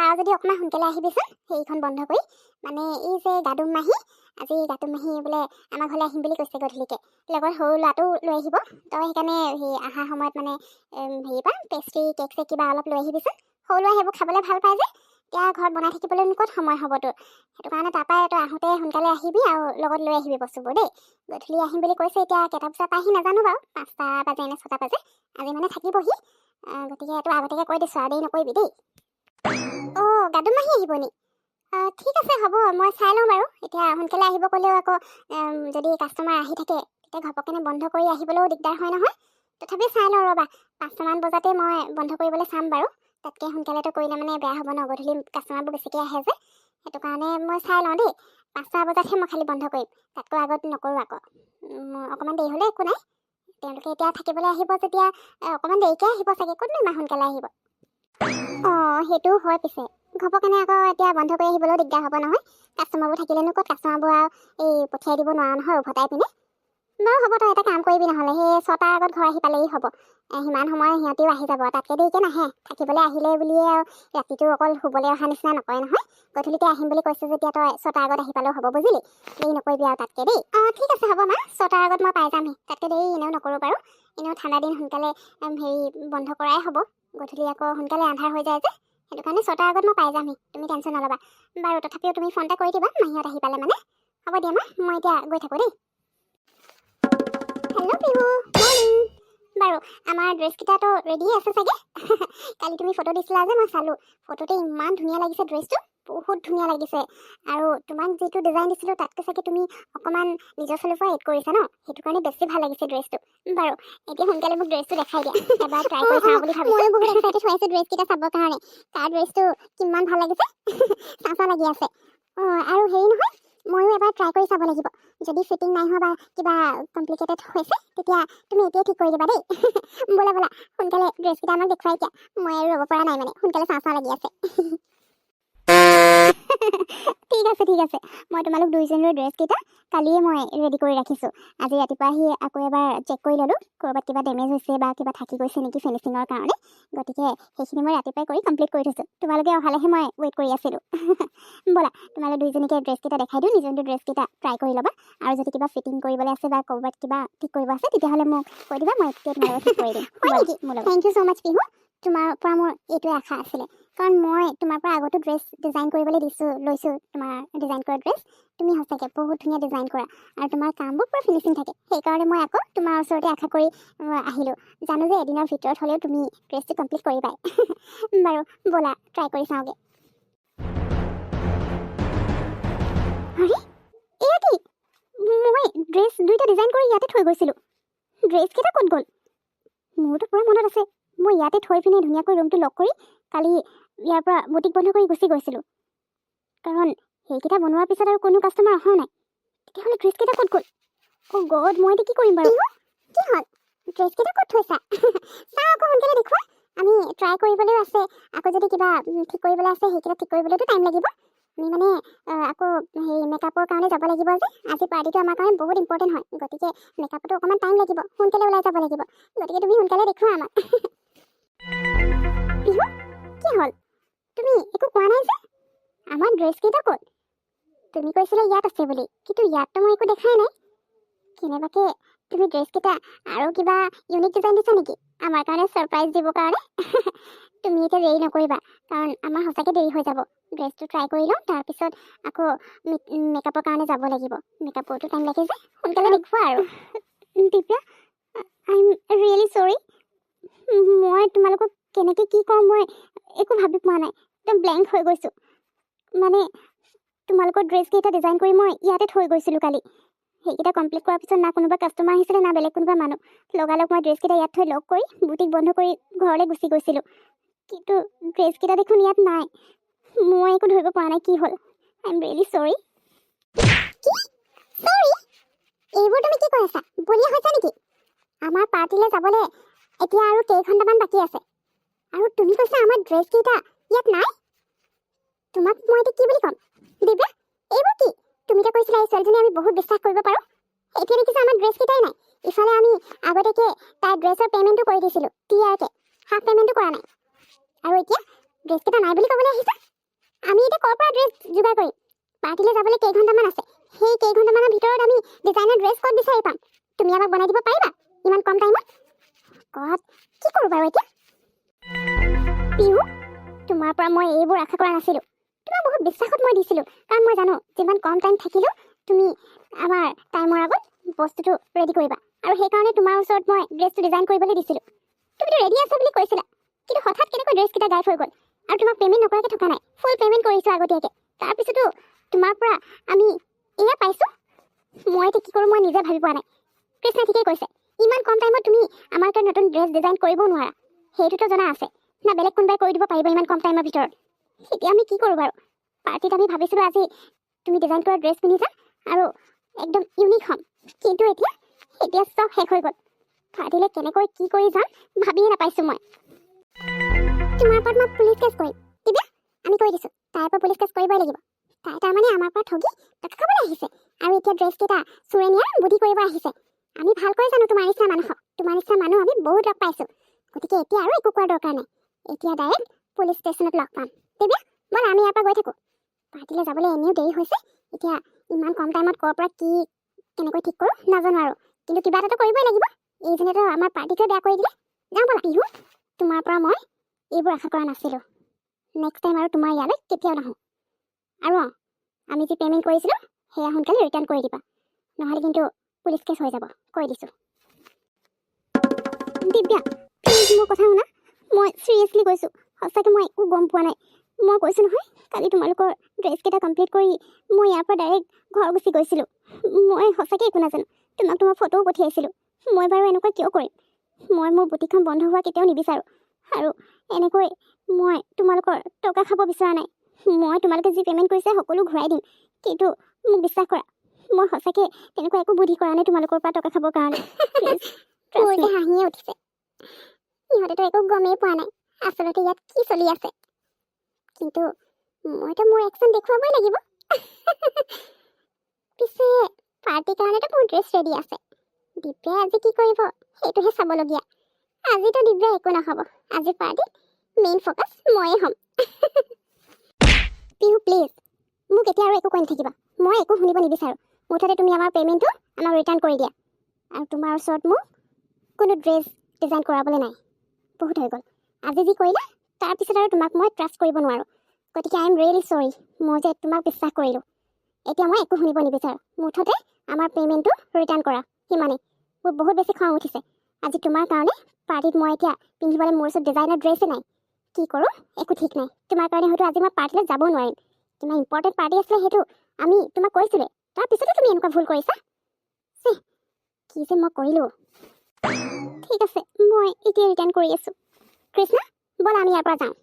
পাৰ যদি অকণমান সোনকালে আহিবিচোন সেইখন বন্ধ কৰি। মানে এই যে গাদুম মাহী, আজি গাদুম মাহী বোলে আমাৰ ঘৰলৈ আহিম বুলি কৈছে গধূলিকৈ। লগত সৰু ল'ৰাটো লৈ আহিব। তই সেইকাৰণে সেই অহাৰ সময়ত মানে হেৰি পা পেষ্ট্ৰি কেক চেক কিবা অলপ লৈ আহিবিচোন। সৰু ল'ৰাই সেইবোৰ খাবলৈ ভাল পায় যে, এতিয়া ঘৰত বনাই থাকিবলৈ ক'ত সময় হ'ব তোৰ। সেইটো কাৰণে তাৰপৰাই তই আহোঁতে সোনকালে আহিবি আৰু লগত লৈ আহিবি বস্তুবোৰ দেই। গধূলি আহিম বুলি কৈছে, এতিয়া কেইটা বজাত পাইহি নাজানো বাৰু, 5টা বাজে নে 6টা বাজে। আজি মানে থাকিবহি, গতিকে এইটো আগতীয়াকৈ কৈ দিছোঁ আৰু দেৰি নকৰিবি দেই। অঁ, গাদুম মাহী আহিব নি? ঠিক আছে হ'ব, মই চাই লওঁ বাৰু। এতিয়া সোনকালে আহিব ক'লেও আকৌ যদি কাষ্টমাৰ আহি থাকে তেতিয়া ঘপককেনে বন্ধ কৰি আহিবলৈও দিগদাৰ হয় নহয়। তথাপি চাই লওঁ ৰ'বা, 5টামান বজাতে মই বন্ধ কৰিবলৈ চাম বাৰু। তাতকৈ সোনকালেতো কৰিলে মানে বেয়া হ'ব ন, গধূলি কাষ্টমাৰবোৰ বেছিকৈ আহে যে। সেইটো কাৰণে মই চাই লওঁ দেই। 5টা বজাতহে মই খালি বন্ধ কৰিম, তাতকৈ আগত নকৰোঁ আকৌ। অকণমান দেৰি হ'লে একো নাই। তেওঁলোকে এতিয়া থাকিবলৈ আহিব যেতিয়া অকণমান দেৰিকৈ আহিব চাগে, ক'তনো ইমান সোনকালে আহিব। অঁ, সেইটোও হয় পিছে। ঘপককেনে আকৌ এতিয়া বন্ধ কৰি আহিবলৈও দিগদাৰ হ'ব নহয়। কাষ্টমাৰবোৰ থাকিলেনো ক'ত কাষ্টমাৰবোৰ আৰু এই পঠিয়াই দিব নোৱাৰা নহয় উভতাই পিনে। বাৰু হ'ব, তই এটা কাম কৰিবি নহ'লে, সেই 6টাৰ আগত ঘৰ আহি পালেই হ'ব। সিমান সময় সিহঁতিও আহি যাব, তাতকৈ দেৰিকৈ নাহে। থাকিবলৈ আহিলে বুলিয়ে আৰু ৰাতিটো অকল শুবলৈ অহা নিচিনা নকৰে নহয়। গধূলিকৈ আহিম বুলি কৈছে যেতিয়া তই 6টাৰ আগত আহি পালেও হ'ব, বুজিলি? দেৰি নকৰিবি আৰু তাতকৈ দেই। ঠিক আছে হ'ব মা, 6টাৰ আগত মই পাই যামহি। তাতকৈ দেৰি এনেও নকৰোঁ বাৰু। এনেও ঠাণ্ডা দিন সোনকালে হেৰি বন্ধ কৰাই হ'ব। গধূলি আকৌ সোনকালে আন্ধাৰ হৈ যায় যে, সেইটো কাৰণে 6টাৰ আগত মই পাই যামহি, তুমি টেনশ্যন নল'বা বাৰু। তথাপিও তুমি ফোন এটা কৰি দিবা মাহীহঁত আহি পালে মানে। হ'ব দিয়া মা, মই এতিয়া গৈ থাকোঁ দেই। Hello' Pihu, morning. বাৰু আমাৰ ড্ৰেছকেইটাতো ৰেডি আছে চাগে? কালি তুমি ফটো দিছিলা যে, মই চালোঁ। ফটোতে ইমান ধুনীয়া লাগিছে ড্ৰেছটো, বহুত ধুনীয়া লাগিছে। আৰু তোমাক যিটো ডিজাইন দিছিলোঁ তাতকৈ চাগে তুমি অকণমান নিজৰ ফালৰ পৰা এড কৰিছা ন, সেইটো কাৰণে বেছি ভাল লাগিছে ড্ৰেছটো। বাৰু এতিয়া সোনকালে মোক ড্ৰেছটো দেখাই দিয়া, এবাৰ ট্ৰাই কৰি চাওঁ বুলি ভাবিছোঁ। ময়ো বহুত এক্সাইটেড হৈ আছোঁ ড্ৰেছকেইটা চাবৰ কাৰণে। তাৰ ড্ৰেছটো কিমান ভাল লাগিছে, চাঁচা লাগি আছে। আৰু হেৰি নহয়, ময়ো এবাৰ ট্ৰাই কৰি চাব লাগিব। যদি ফিটিং নাই হোৱা বা কিবা কমপ্লিকেটেড হৈছে তেতিয়া তুমি এতিয়াই ঠিক কৰি দিবা দেই। ব'লা ব'লা সোনকালে ড্ৰেছকেইটা আমাক দেখুৱাই দিয়া, মই আৰু ৰ'ব পৰা নাই মানে, সোনকালে চাঁচা লাগি আছে। ঠিক আছে, মই তোমালোক দুইজনীৰ ড্ৰেছকেইটা কালিয়ে মই ৰেডি কৰি ৰাখিছোঁ। আজি ৰাতিপুৱা আহি আকৌ এবাৰ চেক কৰি ল'লোঁ, ক'ৰবাত কিবা ডেমেজ হৈছে বা কিবা থাকি গৈছে নেকি ফিনিচিঙৰ কাৰণে। গতিকে সেইখিনি মই ৰাতিপুৱাই কৰি কমপ্লিট কৰি থৈছোঁ। তোমালোকে অহালেহে মই ৱেইট কৰি আছিলোঁ। ব'লা তোমালোক দুইজনীকে ড্ৰেছকেইটা দেখাই দিওঁ, নিজৰ ড্ৰেছকেইটা ট্ৰাই কৰি ল'বা। আৰু যদি কিবা ফিটিং কৰিবলৈ আছে বা ক'ৰবাত কিবা ঠিক কৰিব আছে তেতিয়াহ'লে মোক কৈ দিবা, মই এতিয়া তোমালোকক ঠিক কৰি দিম। থেংক ইউ ছ' মাছ পিহু, তোমাৰ পৰা মোৰ এইটোৱে আশা আছিলে। কাৰণ মই তোমাৰ পৰা আগতো ড্ৰেছ ডিজাইন কৰিবলৈ লৈছোঁ তোমাৰ ডিজাইন কৰা ড্ৰেছ। তুমি সঁচাকৈ বহুত ধুনীয়া ডিজাইন কৰা আৰু তোমাৰ কামবোৰ পুৰা ফিনিচিং থাকে। সেইকাৰণে মই আকৌ তোমাৰ ওচৰতে আশা কৰি আহিলোঁ। জানো যে এদিনৰ ভিতৰত হ'লেও তুমি ড্ৰেছটো কমপ্লিট কৰিবাই। বাৰু ব'লা ট্ৰাই কৰি চাওঁগৈ। আৰে এয়া কি, মই ড্ৰেছ দুইটা ডিজাইন কৰি ইয়াতে থৈ গৈছিলোঁ। ড্ৰেছকেইটা ক'ত গ'ল? মোৰতো পূৰা মনত আছে, মই ইয়াতে থৈ পিনে ধুনীয়াকৈ ৰুমটো লক কৰি কালি ইয়াৰ পৰা বুটিক বন্ধ কৰি গুচি গৈছিলোঁ। কাৰণ সেইকেইটা বনোৱাৰ পিছত আৰু কোনো কাষ্টমাৰ অহাও নাই। তেতিয়াহ'লে ড্ৰেছকেইটা ক'ত গ'ল? অ' গড, মই এতিয়া কি কৰিম বাৰু? কি হ'ল, ড্ৰেছকেইটা ক'ত থৈছা? চাওঁ আকৌ সোনকালে দেখুওৱা। আমি ট্ৰাই কৰিবলৈও আছে, আকৌ যদি কিবা ঠিক কৰিবলৈ আছে সেইকেইটা ঠিক কৰিবলৈতো টাইম লাগিব। আমি মানে আকৌ হেৰি মেকআপৰ কাৰণে যাব লাগিব যে, আজি পাৰ্টিটো আমাৰ কাৰণে বহুত ইম্পৰ্টেণ্ট হয়। গতিকে মেকআপতো অকণমান টাইম লাগিব, সোনকালে ওলাই যাব লাগিব। গতিকে তুমি সোনকালে দেখুওৱা আমাক। পিহু কি হ'ল, তুমি একো কোৱা নাই যে? আমাৰ ড্ৰেছকেইটা ক'ত? তুমি কৈছিলা ইয়াত আছে বুলি, কিন্তু ইয়াততো মই একো দেখাই নাই। কেনেবাকে তুমি ড্ৰেছকেইটা আৰু কিবা ইউনিক ডিজাইন দিছা নেকি আমাৰ কাৰণে ছাৰপ্ৰাইজ দিবৰ কাৰণে? তুমি এতিয়া দেৰি নকৰিবা, কাৰণ আমাৰ সঁচাকৈ দেৰি হৈ যাব। ড্ৰেছটো ট্ৰাই কৰি লওঁ, তাৰপিছত আকৌ মেকআপৰ কাৰণে যাব লাগিব। মেকআপৰতো টাইম লাগে যে, সোনকালে দেখুওৱা আৰু। দিব্যা, আই এম ৰিয়েলি চৰি। মই তোমালোকক কেনেকৈ কি কওঁ মই একো ভাবি পোৱা নাই, একদম ব্লেংক হৈ গৈছোঁ। মানে তোমালোকৰ ড্ৰেছকেইটা ডিজাইন কৰি মই ইয়াতে থৈ গৈছিলোঁ কালি। সেইকেইটা কমপ্লিট কৰাৰ পিছত না কোনোবা কাষ্টমাৰ আহিছিলে না বেলেগ কোনোবা মানুহ। লগালগ মই ড্ৰেছকেইটা ইয়াত থৈ লক কৰি বুটিক বন্ধ কৰি ঘৰলৈ গুচি গৈছিলোঁ। কিন্তু ড্ৰেছকেইটা দেখোন ইয়াত নাই। মই একো ধৰিব পৰা নাই কি হ'ল। আই এম ৰিয়েলি চৰি। কি চৰি? এইবোৰ তুমি কি কৰিছা, বলিয়া হৈছা নেকি? আমাৰ পাৰ্টিলৈ যাবলৈ এতিয়া আৰু কেইঘণ্টামান বাকী আছে, আৰু তুমি কৈছা আমাৰ ড্ৰেছকেইটা ইয়াত নাই? তোমাক মই এতিয়া কি বুলি ক'ম? দিব্যা, এইবোৰ কি? তুমি যে কৈছিলা এই ছোৱালীজনী আমি বহুত বিশ্বাস কৰিব পাৰোঁ, এতিয়া দেখিছা আমাৰ ড্ৰেছকেইটাই নাই। ইফালে আমি আগতীয়াকৈ তাইৰ ড্ৰেছৰ পে'মেণ্টটো কৰি দিছিলোঁ ক্লিয়াৰকৈ, হাফ পে'মেণ্টটো কৰা নাই, আৰু এতিয়া ড্ৰেছকেইটা নাই বুলি ক'বলৈ আহিছা? আমি এতিয়া ক'ৰ পৰা ড্ৰেছ যোগাৰ কৰিম? পাৰ্টিলৈ যাবলৈ কেইঘণ্টামান আছে। সেই কেইঘণ্টামানৰ ভিতৰত আমি ডিজাইনাৰ ড্ৰেছ ক'ত বিচাৰি পাম? তুমি আমাক বনাই দিব পাৰিবা ইমান কম টাইমত? গড, কি কৰোঁ বাৰু এতিয়া? পিহু, তোমাৰ পৰা মই এইবোৰ আশা কৰা নাছিলোঁ। তোমাক বহুত বিশ্বাসত মই দিছিলোঁ, কাৰণ মই জানো যিমান কম টাইম থাকিলেও তুমি আমাৰ টাইমৰ আগত বস্তুটো ৰেডি কৰিবা, আৰু সেইকাৰণে তোমাৰ ওচৰত মই ড্ৰেছটো ডিজাইন কৰিবলৈ দিছিলোঁ। তুমিতো ৰেডি আছা বুলি কৈছিলা, কিন্তু হঠাৎ কেনেকৈ ড্ৰেছকেইটা গাইব হৈ গ'ল? আৰু তোমাক পে'মেণ্ট নকৰাকৈ থকা নাই, ফুল পে'মেণ্ট কৰিছোঁ আগতীয়াকৈ। তাৰপিছতো তোমাৰ পৰা আমি এয়া পাইছোঁ। মই এতিয়া কি কৰোঁ মই নিজে ভাবি পোৱা নাই। কৃষ্ণা ঠিকেই কৈছে, ইমান কম টাইমত তুমি আমাৰ কাৰণে নতুন ড্ৰেছ ডিজাইন কৰিবও নোৱাৰা। সেইটোতো জনা আছে না, বেলেগ কোনোবাই কৰি দিব পাৰিব ইমান কম টাইমৰ ভিতৰত? এতিয়া আমি কি কৰোঁ বাৰু? পাৰ্টিত আমি ভাবিছিলোঁ আজি তুমি ডিজাইন কৰা ড্ৰেছ পিন্ধিছা আৰু একদম ইউনিক হ'ম, কিন্তু এতিয়া চব শেষ হৈ গ'ল। পাৰ্টিলৈ কেনেকৈ কি কৰি যাম ভাবিয়ে নাপাইছোঁ মই। তোমাৰ ওপৰত মই পুলিচ কেছ কৰিম। দিব্যা, আমি কৈ দিছোঁ তাইৰ পৰা পুলিচ কেছ কৰিবই লাগিব। তাই তাৰমানে আমাৰ পৰা ঠগি টকা খাবলৈ আহিছে, আৰু এতিয়া ড্ৰেছকেইটা চোৰে নিয়াৰ বুদ্ধি কৰিব আহিছে। আমি ভালকৈ জানো তোমাৰ নিচিনা মানুহক। তোমাৰ নিচিনা মানুহ আমি বহুত লগ পাইছোঁ, গতিকে এতিয়া আৰু একো কোৱাৰ দৰকাৰ নাই। এতিয়া ডাইৰেক্ট পুলিচ ষ্টেচনত লগ পাম। দিব্যা, ব'লা আমি ইয়াৰ পৰা গৈ থাকোঁ। পাৰ্টিলৈ যাবলৈ এনেও দেৰি হৈছে। এতিয়া ইমান কম টাইমত ক'ৰ পৰা কি কেনেকৈ ঠিক কৰোঁ নাজানো আৰু, কিন্তু কিবা এটাতো কৰিবই লাগিব। এইজনেতো আমাৰ পাৰ্টিটোৱে বেয়া কৰি দিলে। যাওঁ ব'লা। পিহু, তোমাৰ পৰা মই এইবোৰ আশা কৰা নাছিলোঁ। নেক্সট টাইম আৰু তোমাৰ ইয়ালৈ কেতিয়াও নাহোঁ। আৰু আমি যি পে'মেণ্ট কৰিছিলোঁ সেয়া সোনকালে ৰিটাৰ্ণ কৰি দিবা, নহ'লে কিন্তু পুলিচ কেছ হৈ যাব, কৈ দিছোঁ। দিব্যা, প্লিজ মোৰ কথা শুনা। মই চিৰিয়াছলি কৈছোঁ, সঁচাকৈ মই একো গম পোৱা নাই। মই কৈছোঁ নহয়, কালি তোমালোকৰ ড্ৰেছকেইটা কমপ্লিট কৰি মই ইয়াৰ পৰা ডাইৰেক্ট ঘৰ গুচি গৈছিলোঁ। মই সঁচাকৈ একো নাজানো। তোমাক মই ফটোও পঠিয়াইছিলোঁ। মই বাৰু এনেকুৱা কিয় কৰিম? মই মোৰ বুটিকখন বন্ধ হোৱা কেতিয়াও নিবিচাৰোঁ, আৰু এনেকৈ মই তোমালোকৰ টকা খাব বিচৰা নাই। মই তোমালোকে যি পে'মেণ্ট কৰিছে সকলো ঘূৰাই দিম, কিন্তু মোক বিশ্বাস কৰা, মই সঁচাকৈ তেনেকুৱা একো বুদ্ধি কৰা নাই তোমালোকৰ পৰা টকা খাবৰ কাৰণে। মোৰ হাঁহিয়ে উঠিছে। ইহঁতেতো একো গমেই পোৱা নাই আচলতে ইয়াত কি চলি আছে, কিন্তু মইতো মোৰ একশ্যন দেখুৱাবই লাগিব। পিছে পাৰ্টিৰ কাৰণেতো মোৰ ড্ৰেছ ৰেডি আছে। দিব্যাই আজি কি কৰিব সেইটোহে চাবলগীয়া। আজিতো দিব্যাই একো নহ'ব। আজি পাৰ্টিত মেইন ফ'কাছ ময়ে হ'ম। পিহু প্লিজ, মোক এতিয়া আৰু একো কৈ নাথাকিবা। মই একো শুনিব নিবিচাৰোঁ। মুঠতে তুমি আমাৰ পে'মেণ্টটো আমাক ৰিটাৰ্ণ কৰি দিয়া, আৰু তোমাৰ ওচৰত মোক কোনো ড্ৰেছ ডিজাইন কৰাবলৈ নাই। বহুত হৈ গ'ল। আজি যি কৰিলা তাৰপিছত আৰু তোমাক মই ট্ৰাষ্ট কৰিব নোৱাৰোঁ। গতিকে আই এম ৰিয়েলি চৰি, মই যে তোমাক বিশ্বাস কৰিলোঁ। এতিয়া মই একো শুনিব নিবিচাৰোঁ। মুঠতে আমাৰ পে'মেণ্টটো ৰিটাৰ্ণ কৰা, সিমানেই। মোৰ বহুত বেছি খং উঠিছে আজি তোমাৰ কাৰণে। পাৰ্টিত মই এতিয়া পিন্ধিবলৈ মোৰ ওচৰত ডিজাইনাৰ ড্ৰেছেই নাই। কি কৰোঁ একো ঠিক নাই। তোমাৰ কাৰণে হয়তো আজি মই পাৰ্টিলৈ যাব নোৱাৰিম। কিমান ইম্পৰ্টেণ্ট পাৰ্টি আছিলে সেইটো আমি তোমাক কৈছিলোঁ, তাৰপিছতো তুমি এনেকুৱা ভুল কৰিছা। কি যে মই কৰিলোঁ। ঠিক আছে, মই এতিয়া ৰিটাৰ্ণ কৰি আছোঁ। কৃষ্ণা, ব'লা আমি ইয়াৰ পৰা যাওঁ।